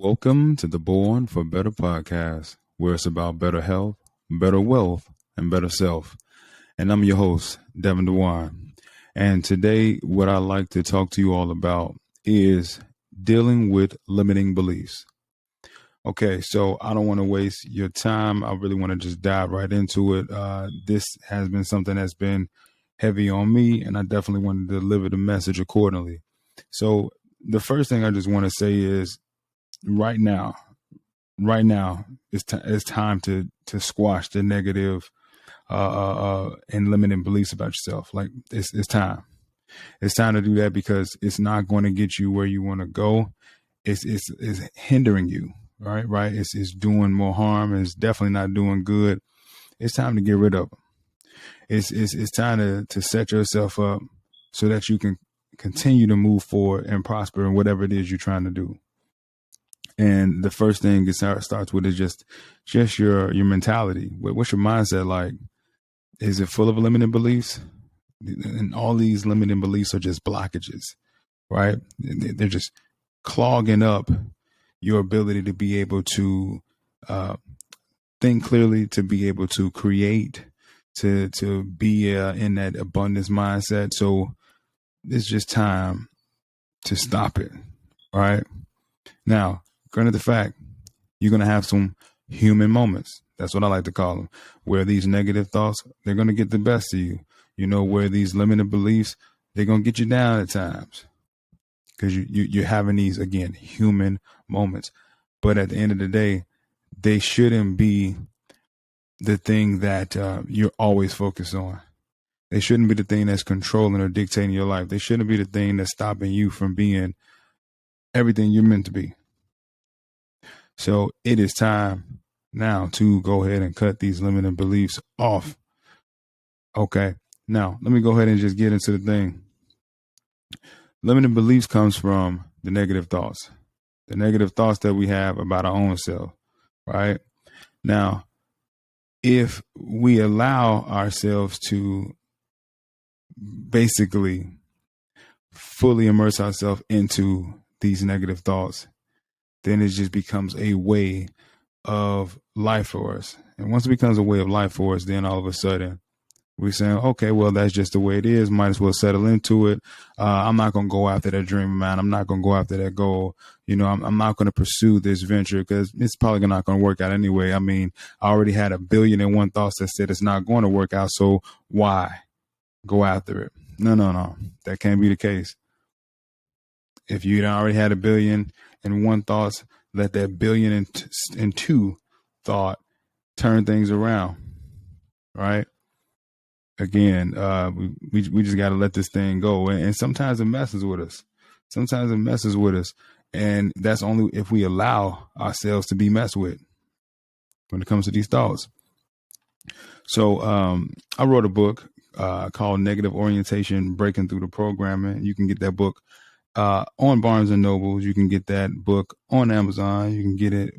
Welcome to the Born for Better podcast, where it's about better health, better wealth, and better self. And I'm your host, devin.djwan. And today, what I'd like to talk to you all about is dealing with limiting beliefs. Okay, so I don't want to waste your time. I really want to just dive right into it. This has been something that's been heavy on me, and I definitely want to deliver the message accordingly. So the first thing I just want to say is, right now, it's time to squash the negative and limiting beliefs about yourself. Like it's time. It's time to do that because it's not going to get you where you want to go. It's hindering you. Right. It's doing more harm, and it's definitely not doing good. It's time to get rid of them. It's time to set yourself up so that you can continue to move forward and prosper in whatever it is you're trying to do. And the first thing it starts with is just your mentality. What's your mindset like? Is it full of limiting beliefs? And all these limiting beliefs are just blockages, right? They're just clogging up your ability to be able to think clearly, to be able to create, to be in that abundance mindset. So it's just time to stop it, right? Now, granted the fact, you're going to have some human moments. That's what I like to call them, where these negative thoughts, they're going to get the best of you. You know, where these limited beliefs, they're going to get you down at times because you're having these, again, human moments. But at the end of the day, they shouldn't be the thing that you're always focused on. They shouldn't be the thing that's controlling or dictating your life. They shouldn't be the thing that's stopping you from being everything you're meant to be. So it is time now to go ahead and cut these limiting beliefs off. Okay. Now, let me go ahead and just get into the thing. Limiting beliefs comes from the negative thoughts that we have about our own self, right? Now, if we allow ourselves to basically fully immerse ourselves into these negative thoughts, then it just becomes a way of life for us. And once it becomes a way of life for us, then all of a sudden we're saying, okay, well, that's just the way it is. Might as well settle into it. I'm not going to go after that dream of mine. I'm not going to go after that goal. You know, I'm not going to pursue this venture because it's probably not going to work out anyway. I mean, I already had 1,000,001 thoughts that said it's not going to work out. So why go after it? No. That can't be the case. If you already had 1,000,001 thoughts, let that 1,000,002 thought turn things around, right? Again, we just got to let this thing go. And sometimes it messes with us. And that's only if we allow ourselves to be messed with when it comes to these thoughts. So I wrote a book called Negative Orientation, Breaking Through the Programming. You can get that book on Barnes & Nobles. You can get that book on Amazon. You can get it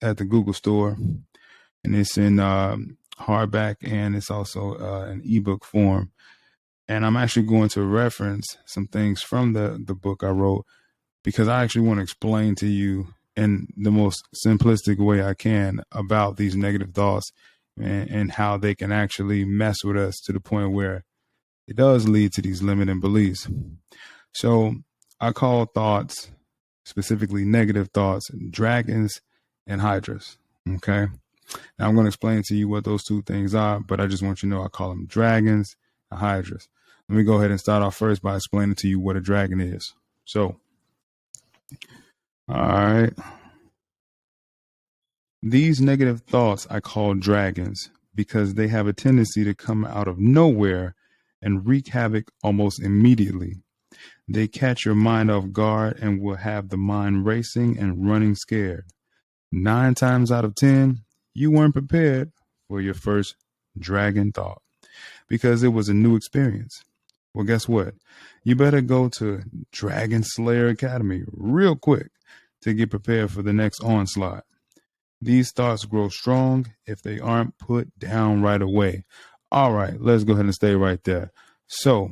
at the Google store. And it's in hardback, and it's also an ebook form. And I'm actually going to reference some things from the book I wrote because I actually want to explain to you in the most simplistic way I can about these negative thoughts and how they can actually mess with us to the point where it does lead to these limiting beliefs. So I call thoughts, specifically negative thoughts, dragons and hydras. Okay. Now I'm going to explain to you what those two things are, but I just want you to know I call them dragons and hydras. Let me go ahead and start off first by explaining to you what a dragon is. So, all right. These negative thoughts I call dragons because they have a tendency to come out of nowhere and wreak havoc almost immediately. They catch your mind off guard and will have the mind racing and running scared. 9 times out of 10, you weren't prepared for your first dragon thought because it was a new experience. Well, guess what? You better go to Dragon Slayer Academy real quick to get prepared for the next onslaught. These thoughts grow strong if they aren't put down right away. All right, let's go ahead and stay right there. So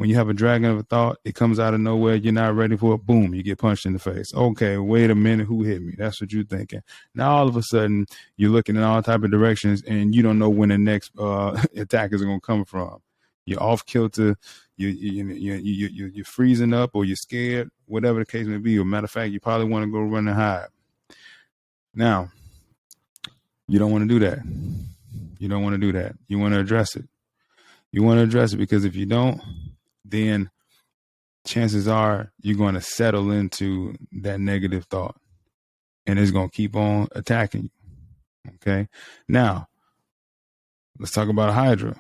When you have a dragon of a thought, it comes out of nowhere. You're not ready for it. Boom, you get punched in the face. Okay, wait a minute. Who hit me? That's what you're thinking. Now, all of a sudden, you're looking in all type of directions and you don't know when the next attack is going to come from. You're off kilter. You're freezing up, or you're scared, whatever the case may be. Or matter of fact, you probably want to go run and hide. Now, you don't want to do that. You don't want to do that. You want to address it. You want to address it because if you don't, then chances are you're going to settle into that negative thought and it's going to keep on attacking you. Okay. Now, let's talk about a Hydra.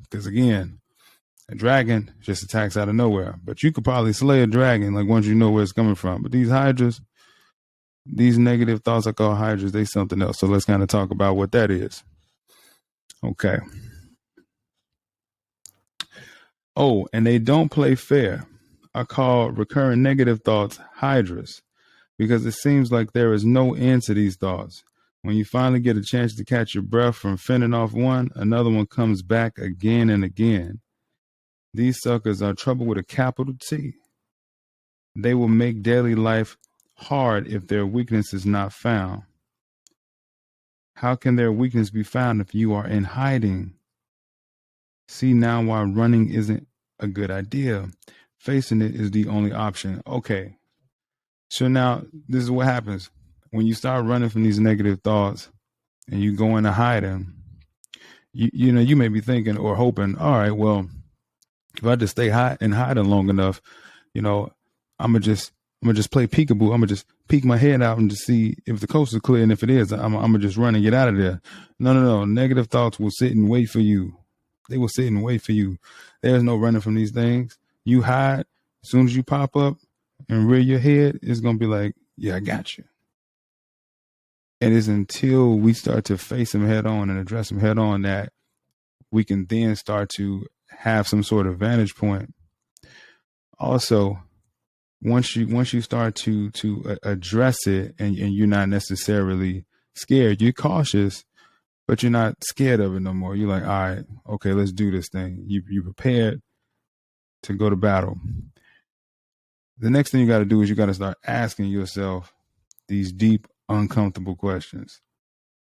Because again, a dragon just attacks out of nowhere. But you could probably slay a dragon like once you know where it's coming from. But these Hydras, these negative thoughts I call Hydras, they something else. So let's kind of talk about what that is. Okay. Oh, and they don't play fair. I call recurring negative thoughts Hydras because it seems like there is no end to these thoughts. When you finally get a chance to catch your breath from fending off one, another one comes back again and again. These suckers are trouble with a capital T. They will make daily life hard if their weakness is not found. How can their weakness be found if you are in hiding? See now why running isn't a good idea. Facing it is the only option. Okay. So now this is what happens. When you start running from these negative thoughts and you go into hiding, you may be thinking or hoping, all right, well, if I just stay hiding long enough, I'm gonna just play peekaboo. I'm gonna just peek my head out and just see if the coast is clear, and if it is, I'm gonna just run and get out of there. No. Negative thoughts will sit and wait for you. They will sit and wait for you. There's no running from these things. You hide. As soon as you pop up and rear your head, it's gonna be like, yeah, I got you. And it's until we start to face them head on and address them head on that we can then start to have some sort of vantage point. Also, once you start to address it and you're not necessarily scared, you're cautious, but you're not scared of it no more. You're like, all right, okay, let's do this thing. You prepared to go to battle. The next thing you got to do is you got to start asking yourself these deep, uncomfortable questions.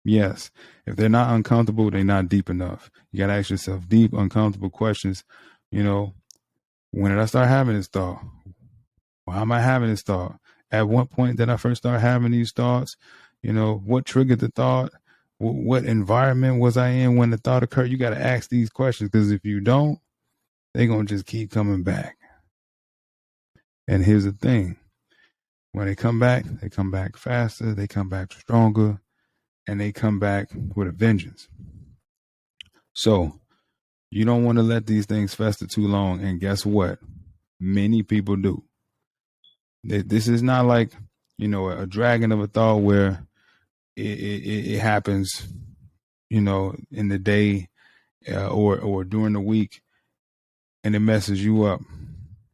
Yes, if they're not uncomfortable, they're not deep enough. You got to ask yourself deep, uncomfortable questions. When did I start having this thought? Why am I having this thought? At what point did I first start having these thoughts? What triggered the thought? What environment was I in when the thought occurred? You got to ask these questions because if you don't, they're going to just keep coming back. And here's the thing. When they come back faster, they come back stronger, and they come back with a vengeance. So you don't want to let these things fester too long. And guess what? Many people do. This is not like, a dragon of a thought where it happens, in the day or during the week and it messes you up.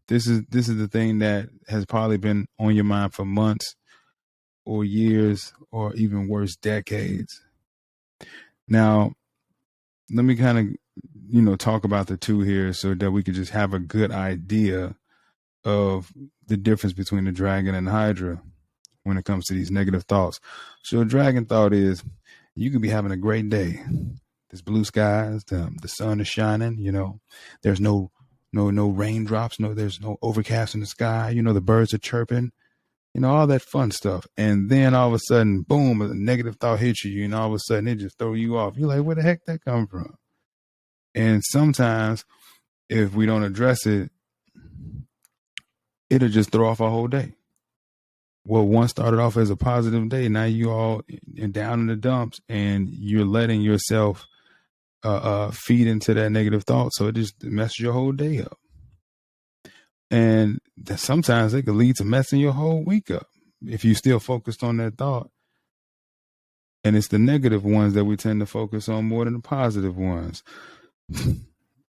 This is the thing that has probably been on your mind for months or years or even worse, decades. Now, let me kind of, talk about the two here so that we could just have a good idea of the difference between the dragon and the Hydra when it comes to these negative thoughts. So a dragon thought is you could be having a great day. There's blue skies, the sun is shining, there's no raindrops, there's no overcast in the sky, the birds are chirping, all that fun stuff. And then all of a sudden, boom, a negative thought hits you, and all of a sudden it just throws you off. You're like, where the heck that come from? And sometimes if we don't address it, it'll just throw off our whole day. What once started off as a positive day, now you all down in the dumps and you're letting yourself feed into that negative thought. So it just messes your whole day up. And sometimes it could lead to messing your whole week up if you still focused on that thought. And it's the negative ones that we tend to focus on more than the positive ones.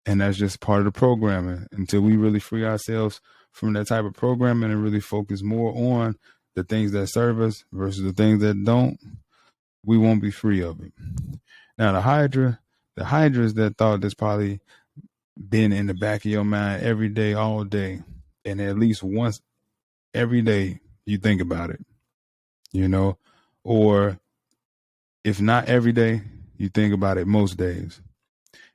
And that's just part of the programming. Until we really free ourselves from that type of programming and really focus more on the things that serve us versus the things that don't, we won't be free of it. Now, the Hydra is that thought that's probably been in the back of your mind every day, all day, and at least once every day you think about it, or if not every day, you think about it most days.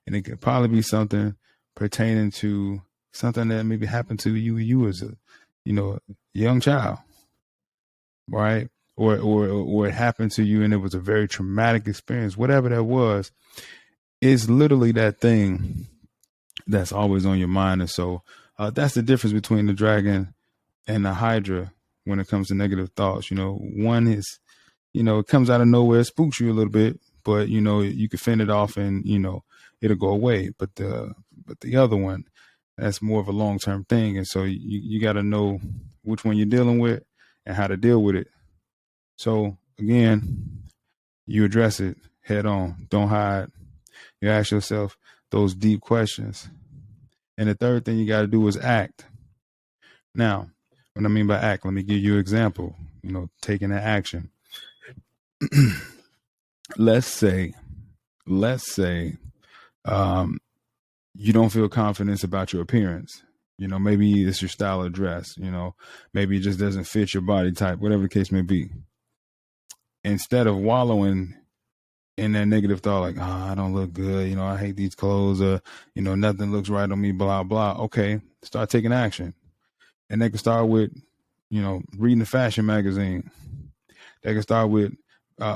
And it could probably be something pertaining to something that maybe happened to you as a, young child, right? Or it happened to you and it was a very traumatic experience. Whatever that was, it's literally that thing that's always on your mind. And so that's the difference between the dragon and the hydra when it comes to negative thoughts. One is, it comes out of nowhere, it spooks you a little bit, but you can fend it off and it'll go away. But the other one, that's more of a long-term thing. And so you got to know which one you're dealing with and how to deal with it. So again, you address it head on. Don't hide. You ask yourself those deep questions. And the third thing you got to do is act. Now, what I mean by act, let me give you an example, taking an action. Let's say, you don't feel confidence about your appearance. Maybe it's your style of dress, maybe it just doesn't fit your body type, whatever the case may be. Instead of wallowing in that negative thought, like, I don't look good, I hate these clothes, or, nothing looks right on me, blah, blah. Okay, start taking action. And they can start with, reading the fashion magazine. They can start with,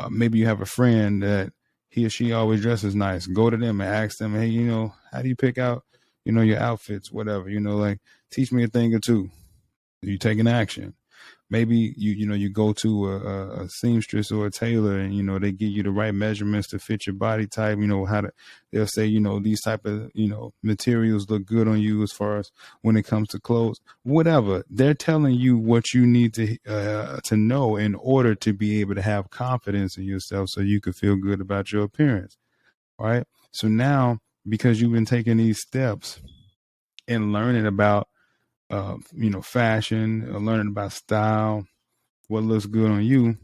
maybe you have a friend that he or she always dresses nice. Go to them and ask them, hey, how do you pick out, your outfits, whatever, like teach me a thing or two. You taking action. Maybe you go to a seamstress or a tailor and, they give you the right measurements to fit your body type, they'll say, these type of, materials look good on you as far as when it comes to clothes, whatever. They're telling you what you need to know in order to be able to have confidence in yourself so you can feel good about your appearance. Right. So now, because you've been taking these steps and learning about fashion, learning about style, what looks good on you.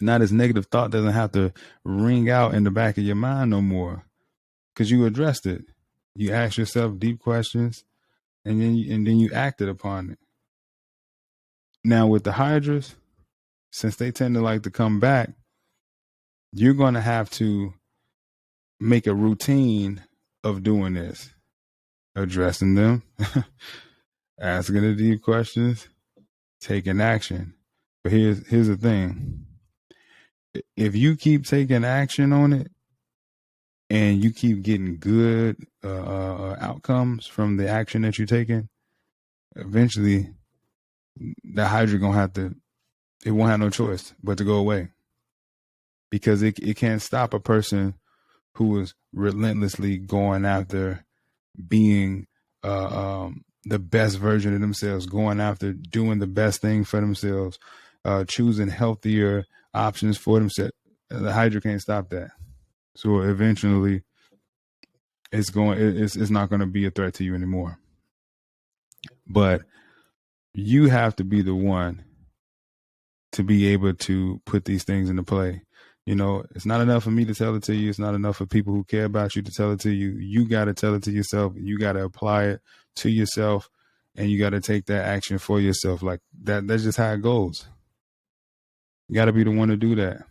Now this negative thought doesn't have to ring out in the back of your mind no more because you addressed it. You asked yourself deep questions and then you acted upon it. Now with the hydras, since they tend to like to come back, you're going to have to make a routine of doing this, addressing them, asking the deep questions, taking action. But here's the thing. If you keep taking action on it and you keep getting good outcomes from the action that you're taking, eventually the hydra it won't have no choice but to go away, because it can't stop a person who is relentlessly going after being the best version of themselves, going after doing the best thing for themselves, choosing healthier options for themselves. The hydra can't stop that. So eventually it's not going to be a threat to you anymore. But you have to be the one to be able to put these things into play. It's not enough for me to tell it to you. It's not enough for people who care about you to tell it to you. You got to tell it to yourself. You got to apply it to yourself, and you got to take that action for yourself. Like that. That's just how it goes. You got to be the one to do that.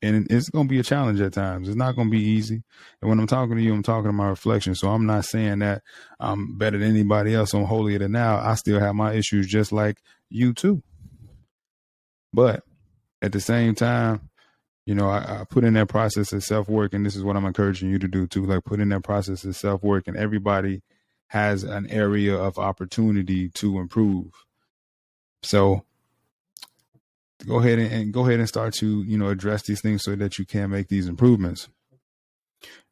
And it's going to be a challenge at times. It's not going to be easy. And when I'm talking to you, I'm talking to my reflection. So I'm not saying that I'm better than anybody else. I'm holier than thou. I still have my issues just like you too. But at the same time, I put in that process of self-work, and this is what I'm encouraging you to do too. Like put in that process of self-work, and everybody has an area of opportunity to improve. So go ahead and start to, address these things so that you can make these improvements.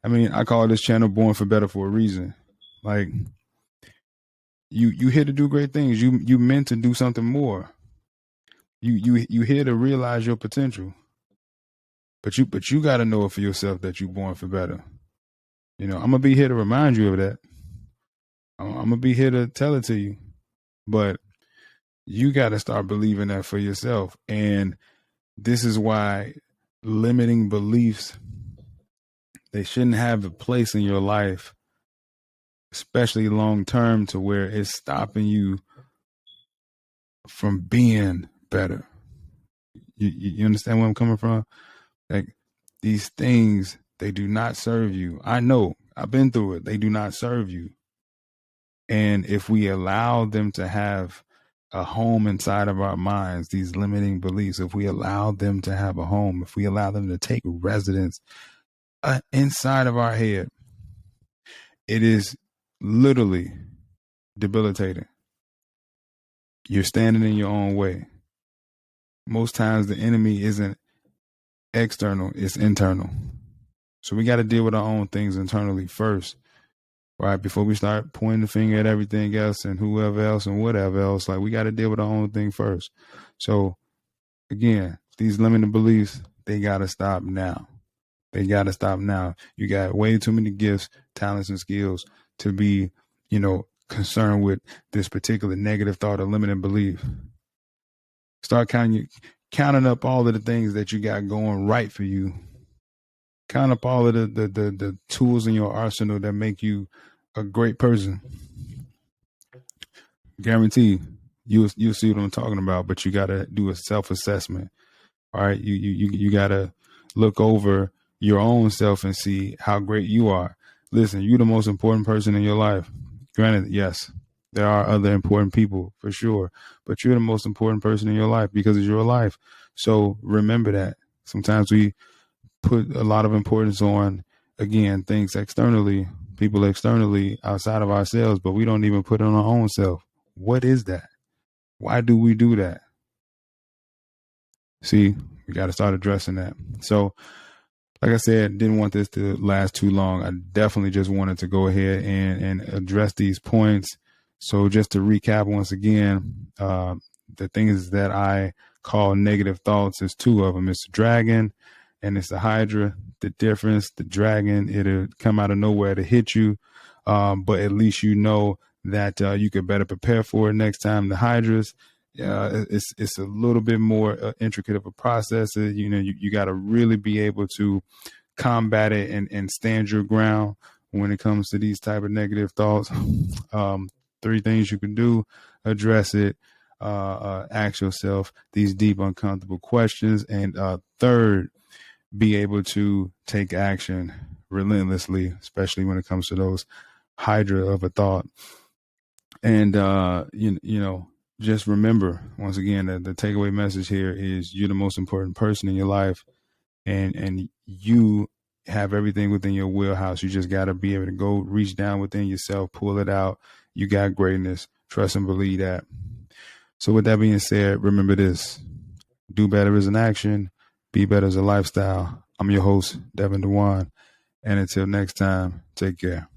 I mean, I call this channel Born for Better for a reason. Like you here to do great things. You meant to do something more. You here to realize your potential. But you got to know it for yourself that you're born for better. I'm going to be here to remind you of that. I'm going to be here to tell it to you. But you got to start believing that for yourself. And this is why limiting beliefs, they shouldn't have a place in your life especially long term, to where it's stopping you from being better. You understand where I'm coming from? Like, these things, they do not serve you. I know, I've been through it. They do not serve you. And if we allow them to have a home inside of our minds, these limiting beliefs, if we allow them to have a home, if we allow them to take residence inside of our head, it is literally debilitating. You're standing in your own way. Most times the enemy isn't external, it's internal. So we got to deal with our own things internally first, right? Before we start pointing the finger at everything else and whoever else and whatever else, like, we got to deal with our own thing first. So again, these limiting beliefs, they got to stop now. They got to stop now. You got way too many gifts, talents, and skills to be, concerned with this particular negative thought or limiting belief. Start counting up all of the things that you got going right for you. Count up all of the tools in your arsenal that make you a great person. Guarantee you'll see what I'm talking about, but you got to do a self-assessment. All right. You got to look over your own self and see how great you are. Listen, you're the most important person in your life. Granted, yes, there are other important people for sure, but you're the most important person in your life because it's your life. So remember that. Sometimes we put a lot of importance on, again, things externally, people externally outside of ourselves, but we don't even put it on our own self. What is that? Why do we do that? See, we got to start addressing that. So, like I said, didn't want this to last too long. I definitely just wanted to go ahead and address these points. So just to recap once again, the things that I call negative thoughts is two of them. It's the dragon and it's the hydra. The difference, the dragon, it'll come out of nowhere to hit you. But at least you know that you could better prepare for it next time. The hydras, it's a little bit more intricate of a process. You got to really be able to combat it and stand your ground when it comes to these type of negative thoughts. 3 things you can do: address it, ask yourself these deep, uncomfortable questions, and third, be able to take action relentlessly, especially when it comes to those hydra of a thought. And just remember, once again, that the takeaway message here is you're the most important person in your life, and you have everything within your wheelhouse. You just got to be able to go reach down within yourself, pull it out. You got greatness. Trust and believe that. So with that being said, remember this: do better as an action, be better as a lifestyle. I'm your host, Devin.djwan. And until next time, take care.